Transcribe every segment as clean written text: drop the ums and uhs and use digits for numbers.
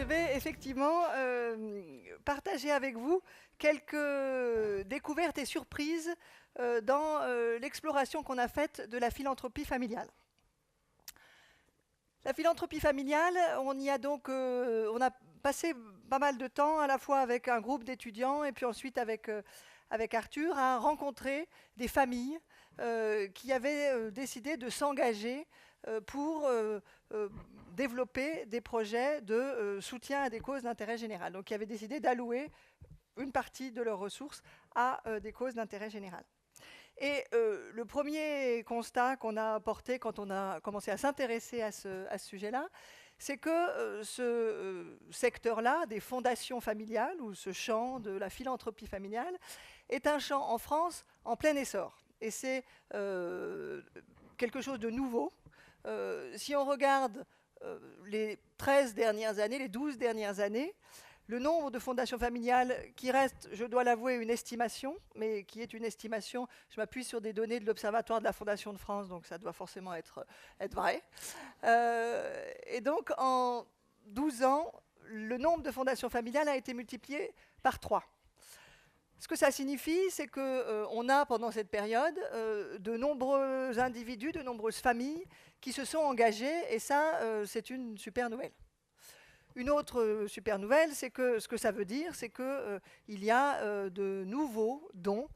vais effectivement partager avec vous quelques découvertes et surprises dans l'exploration qu'on a faite de la philanthropie familiale. La philanthropie familiale, on a passé pas mal de temps à la fois avec un groupe d'étudiants et puis ensuite avec Arthur à rencontrer des familles qui avaient décidé de s'engager pour développer des projets de soutien à des causes d'intérêt général. Donc, qui avaient décidé d'allouer une partie de leurs ressources à des causes d'intérêt général. Et le premier constat qu'on a porté quand on a commencé à s'intéresser à ce sujet-là, c'est que ce secteur-là, des fondations familiales, ou ce champ de la philanthropie familiale, est un champ en France en plein essor. Et c'est quelque chose de nouveau. Si on regarde les 13 dernières années, les 12 dernières années, le nombre de fondations familiales qui reste, je dois l'avouer, une estimation, mais qui est une estimation, je m'appuie sur des données de l'Observatoire de la Fondation de France, donc ça doit forcément être vrai. Et donc, en 12 ans, le nombre de fondations familiales a été multiplié par 3. Ce que ça signifie, c'est qu'on a, pendant cette période, de nombreux individus, de nombreuses familles qui se sont engagés, et ça, c'est une super nouvelle. Une autre super nouvelle, c'est que ce que ça veut dire, c'est qu'il y a de nouveaux dons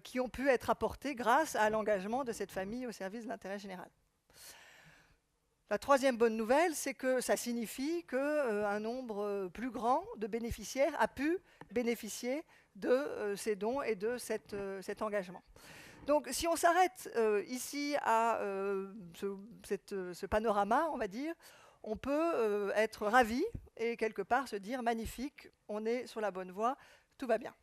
qui ont pu être apportés grâce à l'engagement de cette famille au service de l'intérêt général. La troisième bonne nouvelle, c'est que ça signifie qu'un nombre plus grand de bénéficiaires a pu bénéficier de ces dons et de cet engagement. Donc, si on s'arrête ici à ce panorama, on va dire, on peut être ravi et quelque part se dire magnifique, on est sur la bonne voie, tout va bien.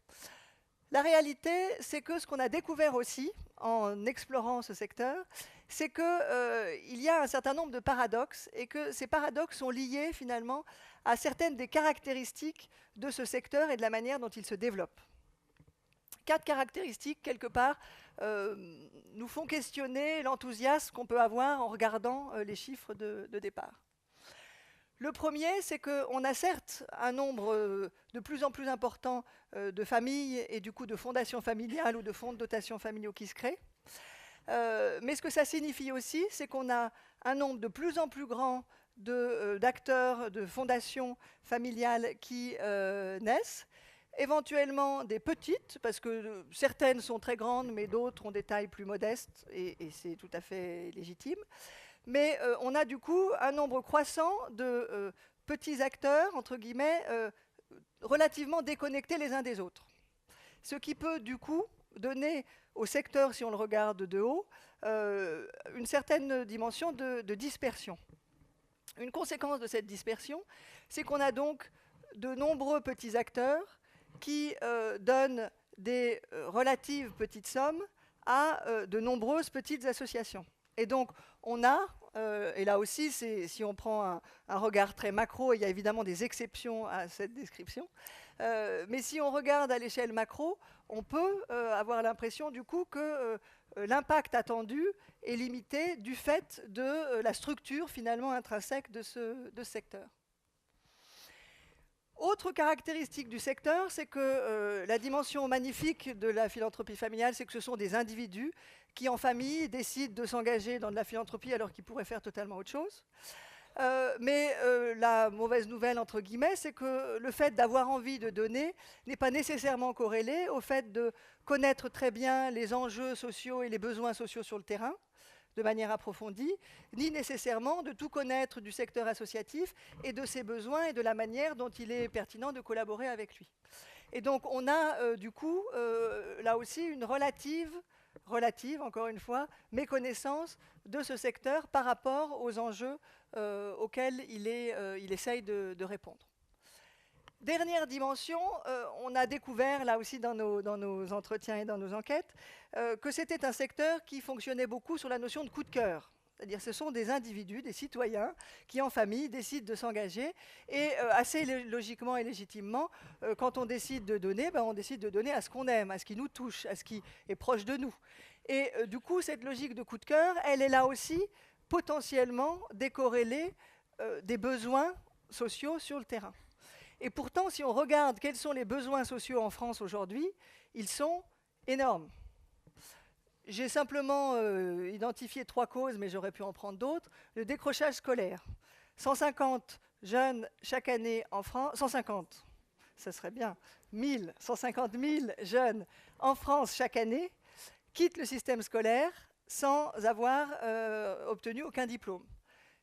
La réalité, c'est que ce qu'on a découvert aussi en explorant ce secteur, c'est qu'il y a un certain nombre de paradoxes et que ces paradoxes sont liés finalement à certaines des caractéristiques de ce secteur et de la manière dont il se développe. 4 caractéristiques, quelque part, nous font questionner l'enthousiasme qu'on peut avoir en regardant les chiffres de départ. Le premier, c'est qu'on a certes un nombre de plus en plus important de familles et du coup de fondations familiales ou de fonds de dotation familiaux qui se créent. Mais ce que ça signifie aussi, c'est qu'on a un nombre de plus en plus grand d'acteurs, de fondations familiales qui naissent, éventuellement des petites, parce que certaines sont très grandes, mais d'autres ont des tailles plus modestes, et c'est tout à fait légitime. Mais on a du coup un nombre croissant de petits acteurs, entre guillemets, relativement déconnectés les uns des autres. Ce qui peut du coup donner au secteur, si on le regarde de haut, une certaine dimension de dispersion. Une conséquence de cette dispersion, c'est qu'on a donc de nombreux petits acteurs qui donnent des relatives petites sommes à de nombreuses petites associations. Et donc, on a, et là aussi, si on prend un regard très macro, il y a évidemment des exceptions à cette description, mais si on regarde à l'échelle macro, on peut avoir l'impression du coup que l'impact attendu est limité du fait de la structure finalement intrinsèque de ce secteur. Autre caractéristique du secteur, c'est que la dimension magnifique de la philanthropie familiale, c'est que ce sont des individus qui, en famille, décident de s'engager dans de la philanthropie alors qu'ils pourraient faire totalement autre chose. Mais la mauvaise nouvelle, entre guillemets, c'est que le fait d'avoir envie de donner n'est pas nécessairement corrélé au fait de connaître très bien les enjeux sociaux et les besoins sociaux sur le terrain, de manière approfondie, ni nécessairement de tout connaître du secteur associatif et de ses besoins et de la manière dont il est pertinent de collaborer avec lui. Et donc on a du coup là aussi une relative, encore une fois, méconnaissance de ce secteur par rapport aux enjeux auxquels il essaye de répondre. Dernière dimension, on a découvert, là aussi dans nos entretiens et dans nos enquêtes, que c'était un secteur qui fonctionnait beaucoup sur la notion de coup de cœur. C'est-à-dire ce sont des individus, des citoyens, qui en famille décident de s'engager. Et assez logiquement et légitimement, quand on décide de donner, on décide de donner à ce qu'on aime, à ce qui nous touche, à ce qui est proche de nous. Et du coup, cette logique de coup de cœur, elle est là aussi potentiellement décorrélée des besoins sociaux sur le terrain. Et pourtant, si on regarde quels sont les besoins sociaux en France aujourd'hui, ils sont énormes. J'ai simplement identifié 3 causes, mais j'aurais pu en prendre d'autres. Le décrochage scolaire. 150 jeunes chaque année en France, 150, ça serait bien, 150 000 jeunes en France chaque année quittent le système scolaire sans avoir obtenu aucun diplôme.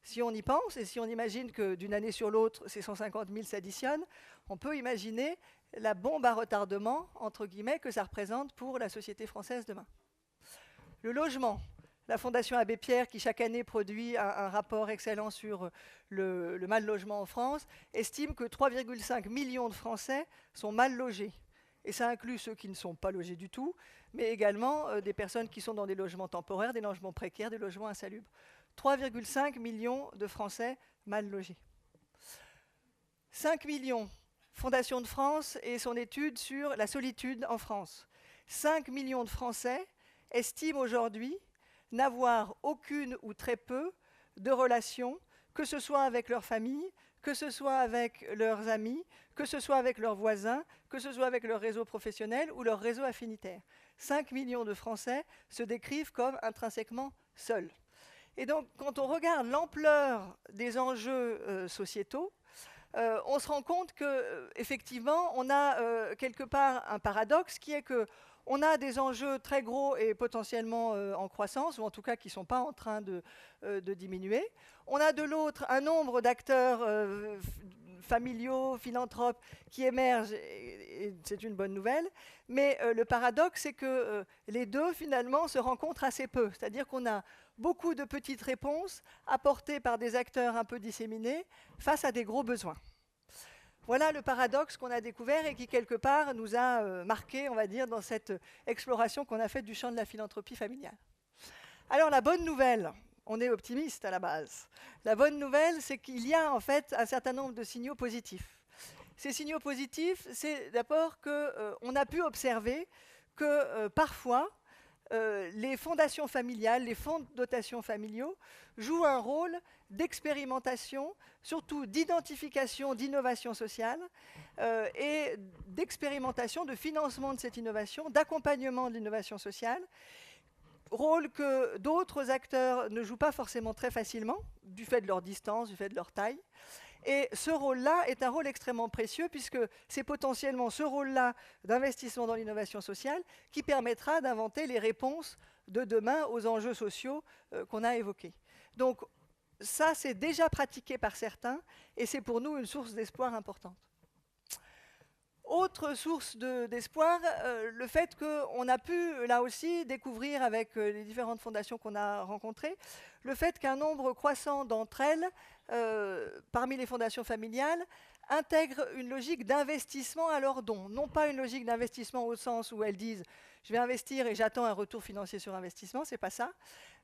Si on y pense, et si on imagine que d'une année sur l'autre, ces 150 000 s'additionnent, on peut imaginer la bombe à retardement, entre guillemets, que ça représente pour la société française demain. Le logement. La Fondation Abbé Pierre, qui chaque année produit un rapport excellent sur le mal logement en France, estime que 3,5 millions de Français sont mal logés. Et ça inclut ceux qui ne sont pas logés du tout, mais également des personnes qui sont dans des logements temporaires, des logements précaires, des logements insalubres. 3,5 millions de Français mal logés. 5 millions, Fondation de France et son étude sur la solitude en France. 5 millions de Français estiment aujourd'hui n'avoir aucune ou très peu de relations, que ce soit avec leur famille, que ce soit avec leurs amis, que ce soit avec leurs voisins, que ce soit avec leur réseau professionnel ou leur réseau affinitaire. 5 millions de Français se décrivent comme intrinsèquement seuls. Et donc, quand on regarde l'ampleur des enjeux sociétaux, on se rend compte qu'effectivement, on a quelque part un paradoxe qui est que on a des enjeux très gros et potentiellement en croissance, ou en tout cas qui ne sont pas en train de diminuer. On a de l'autre un nombre d'acteurs familiaux, philanthropes qui émergent, et c'est une bonne nouvelle. Mais le paradoxe, c'est que les deux, finalement, se rencontrent assez peu. C'est-à-dire qu'on a beaucoup de petites réponses apportées par des acteurs un peu disséminés face à des gros besoins. Voilà le paradoxe qu'on a découvert et qui, quelque part, nous a marqué, on va dire, dans cette exploration qu'on a faite du champ de la philanthropie familiale. Alors, la bonne nouvelle, on est optimiste à la base. La bonne nouvelle, c'est qu'il y a en fait un certain nombre de signaux positifs. Ces signaux positifs, c'est d'abord qu'on a pu observer que parfois, les fondations familiales, les fonds de dotation familiaux jouent un rôle d'expérimentation, surtout d'identification d'innovation sociale et d'expérimentation de financement de cette innovation, d'accompagnement de l'innovation sociale, rôle que d'autres acteurs ne jouent pas forcément très facilement, du fait de leur distance, du fait de leur taille. Et ce rôle-là est un rôle extrêmement précieux puisque c'est potentiellement ce rôle-là d'investissement dans l'innovation sociale qui permettra d'inventer les réponses de demain aux enjeux sociaux qu'on a évoqués. Donc ça, c'est déjà pratiqué par certains et c'est pour nous une source d'espoir importante. Autre source d'espoir, le fait qu'on a pu, là aussi, découvrir avec les différentes fondations qu'on a rencontrées, le fait qu'un nombre croissant d'entre elles, parmi les fondations familiales, intègrent une logique d'investissement à leurs dons. Non pas une logique d'investissement au sens où elles disent « je vais investir et j'attends un retour financier sur investissement », c'est pas ça.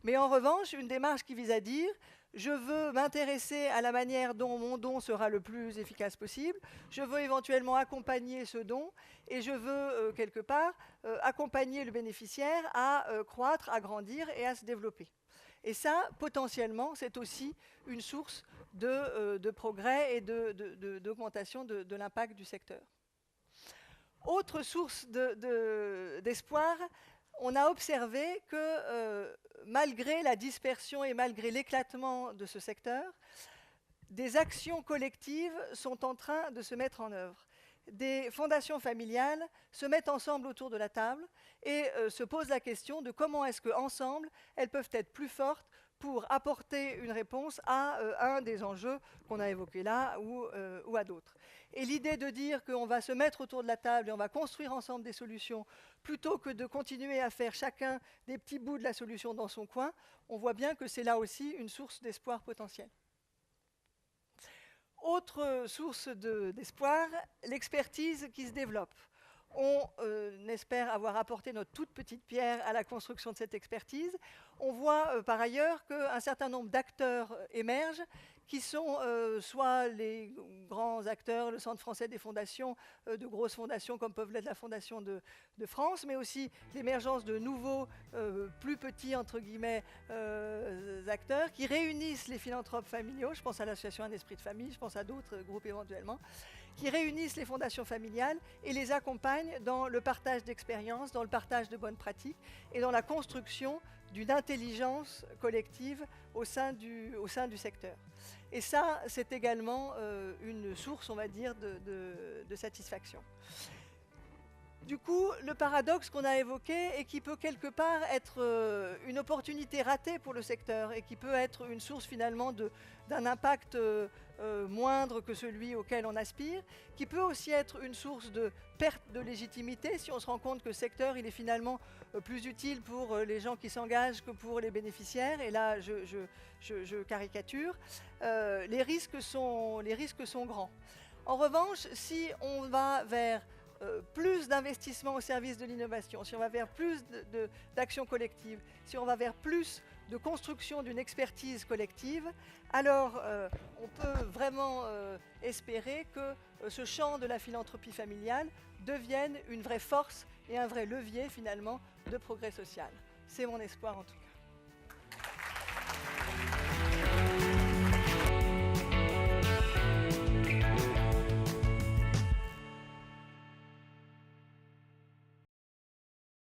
Mais en revanche, une démarche qui vise à dire je veux m'intéresser à la manière dont mon don sera le plus efficace possible, je veux éventuellement accompagner ce don et je veux, quelque part, accompagner le bénéficiaire à croître, à grandir et à se développer. Et ça, potentiellement, c'est aussi une source de progrès et d'augmentation de l'impact du secteur. Autre source d'espoir, on a observé que malgré la dispersion et malgré l'éclatement de ce secteur, des actions collectives sont en train de se mettre en œuvre. Des fondations familiales se mettent ensemble autour de la table et se posent la question de comment est-ce qu'ensemble, elles peuvent être plus fortes pour apporter une réponse à un des enjeux qu'on a évoqués là ou à d'autres. Et l'idée de dire qu'on va se mettre autour de la table et on va construire ensemble des solutions, plutôt que de continuer à faire chacun des petits bouts de la solution dans son coin, on voit bien que c'est là aussi une source d'espoir potentiel. Autre source d'espoir, l'expertise qui se développe. On espère avoir apporté notre toute petite pierre à la construction de cette expertise. On voit par ailleurs qu'un certain nombre d'acteurs émergent qui sont soit les grands acteurs, le Centre français des fondations, de grosses fondations comme peuvent l'être la Fondation de France, mais aussi l'émergence de nouveaux, plus petits, entre guillemets, acteurs, qui réunissent les philanthropes familiaux, je pense à l'association Un Esprit de Famille, je pense à d'autres groupes éventuellement, qui réunissent les fondations familiales et les accompagnent dans le partage d'expériences, dans le partage de bonnes pratiques et dans la construction d'une intelligence collective au sein du secteur. Et ça, c'est également une source, on va dire, de satisfaction. Du coup, le paradoxe qu'on a évoqué et qui peut quelque part être une opportunité ratée pour le secteur et qui peut être une source finalement d'un impact moindre que celui auquel on aspire, qui peut aussi être une source de perte de légitimité si on se rend compte que le secteur il est finalement plus utile pour les gens qui s'engagent que pour les bénéficiaires. Et là, je caricature. Les risques sont grands. En revanche, si on va vers plus d'investissement au service de l'innovation, si on va vers plus d'actions collectives, si on va vers plus de construction d'une expertise collective, alors on peut vraiment espérer que ce champ de la philanthropie familiale devienne une vraie force et un vrai levier finalement de progrès social. C'est mon espoir en tout cas.